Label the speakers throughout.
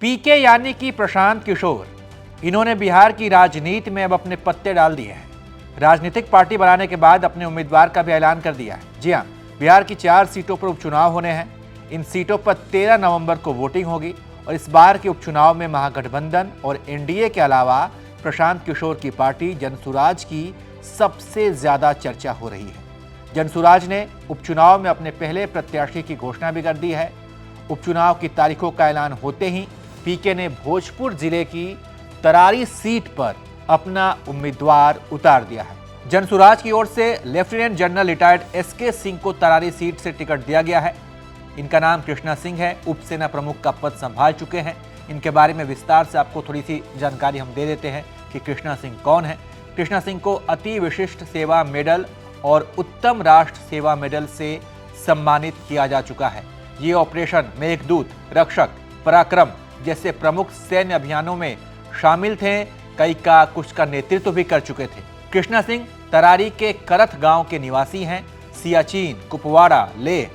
Speaker 1: पीके यानी कि प्रशांत किशोर, इन्होंने बिहार की राजनीति में अब अपने पत्ते डाल दिए हैं। राजनीतिक पार्टी बनाने के बाद अपने उम्मीदवार का भी ऐलान कर दिया है। जी हां, बिहार की 4 सीटों पर उपचुनाव होने हैं। इन सीटों पर 13 नवंबर को वोटिंग होगी और इस बार के उपचुनाव में महागठबंधन और एनडीए के अलावा प्रशांत किशोर की पार्टी जनसुराज की सबसे ज्यादा चर्चा हो रही है। जनसुराज ने उपचुनाव में अपने पहले प्रत्याशी की घोषणा भी कर दी है। उपचुनाव की तारीखों का ऐलान होते ही पीके ने भोजपुर जिले की तरारी सीट पर अपना उम्मीदवार उतार दिया है। जनसुराज की ओर से lieutenant general retired SK Singh को तरारी सीट से टिकट दिया गया है। इनका नाम कृष्णा सिंह है, उप सेना प्रमुख का पद संभाल चुके हैं। इनके बारे में विस्तार से आपको थोड़ी सी जानकारी हम दे देते हैं कि कृष्णा सिंह कौन है। कृष्णा सिंह को अति विशिष्ट सेवा मेडल और उत्तम राष्ट्र सेवा मेडल से सम्मानित किया जा चुका है। ये ऑपरेशन मेघदूत, रक्षक, पराक्रम जैसे प्रमुख सैन्य अभियानों में शामिल थे। कई का कुछ का नेतृत्व भी कर चुके थे। कृष्णा सिंह तरारी के करथ गांव के निवासी हैं। सियाचिन, कुपवाड़ा, लेह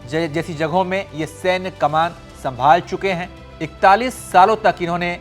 Speaker 1: जैसी जगहों में ये सैन्य कमान संभाल चुके हैं। 41 सालों तक इन्होंने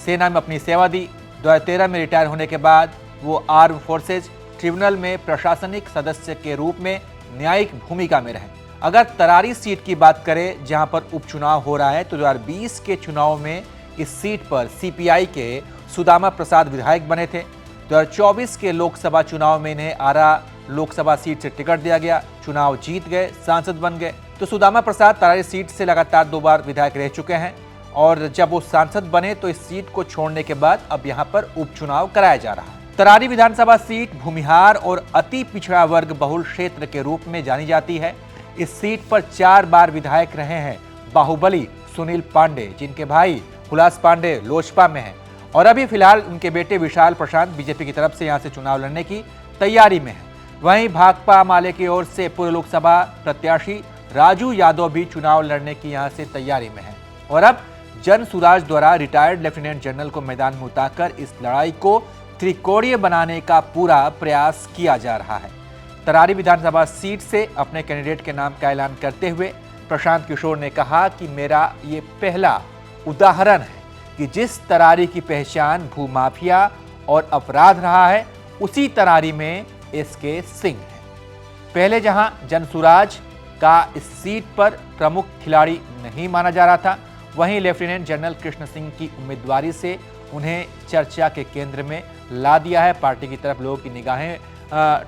Speaker 1: सेना में अपनी सेवा दी। 2013 में रिटायर होने के बाद वो आर्म फोर्सेज ट्रिब्यूनल में प्रशासनिक सदस्य के रूप में न्यायिक भूमिका में रहे। अगर तरारी सीट की बात करें जहां पर उपचुनाव हो रहा है, तो 2020 के चुनाव में इस सीट पर सीपीआई के सुदामा प्रसाद विधायक बने थे। 2024 के लोकसभा चुनाव में इन्हें आरा लोकसभा सीट से टिकट दिया गया, चुनाव जीत गए, सांसद बन गए। तो सुदामा प्रसाद तरारी सीट से लगातार 2 बार विधायक रह चुके हैं और जब वो सांसद बने तो इस सीट को छोड़ने के बाद अब यहाँ पर उपचुनाव कराया जा रहा है। तरारी विधानसभा सीट भूमिहार और अति पिछड़ा वर्ग बहुल क्षेत्र के रूप में जानी जाती है। इस सीट पर 4 बार विधायक रहे हैं बाहुबली सुनील पांडे, जिनके भाई हुलास पांडे लोजपा में हैं और अभी फिलहाल उनके बेटे विशाल प्रशांत बीजेपी की तरफ से यहां से चुनाव लड़ने की तैयारी में है। वहीं भाकपा माले की ओर से पूर्व लोकसभा प्रत्याशी राजू यादव भी चुनाव लड़ने की यहां से तैयारी में है और अब जनसुराज द्वारा रिटायर्ड लेफ्टिनेंट जनरल को मैदान में उतारकर इस लड़ाई को त्रिकोणीय बनाने का पूरा प्रयास किया जा रहा है। तरारी विधानसभा सीट से अपने कैंडिडेट के नाम का ऐलान करते हुए प्रशांत किशोर ने कहा कि मेरा ये पहला उदाहरण है कि जिस तरारी की पहचान भूमाफिया और अपराध रहा है, उसी तरारी में एसके सिंह है। पहले जहां जनसुराज का इस सीट पर प्रमुख खिलाड़ी नहीं माना जा रहा था, वहीं लेफ्टिनेंट जनरल कृष्ण सिंह की उम्मीदवारी से उन्हें चर्चा के केंद्र में ला दिया है। पार्टी की तरफ लोगों की निगाहें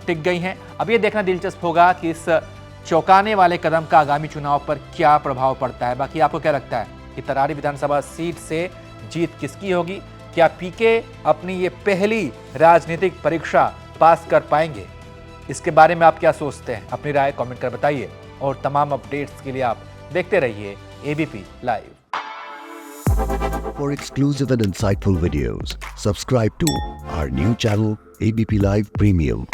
Speaker 1: टिक गई हैं। अब ये देखना दिलचस्प होगा कि इस चौंकाने वाले कदम का आगामी चुनाव पर क्या प्रभाव पड़ता है। बाकी आपको क्या लगता है कि तरारी विधानसभा सीट से जीत किसकी होगी? क्या पीके अपनी ये पहली राजनीतिक परीक्षा पास कर पाएंगे? इसके बारे में आप क्या सोचते हैं? अपनी राय कमेंट कर बताइए और तमाम अपडेट्स के लिए आप देखते रहिए ABP live.
Speaker 2: For exclusive and insightful videos, subscribe to our new channel ABP Live Premium.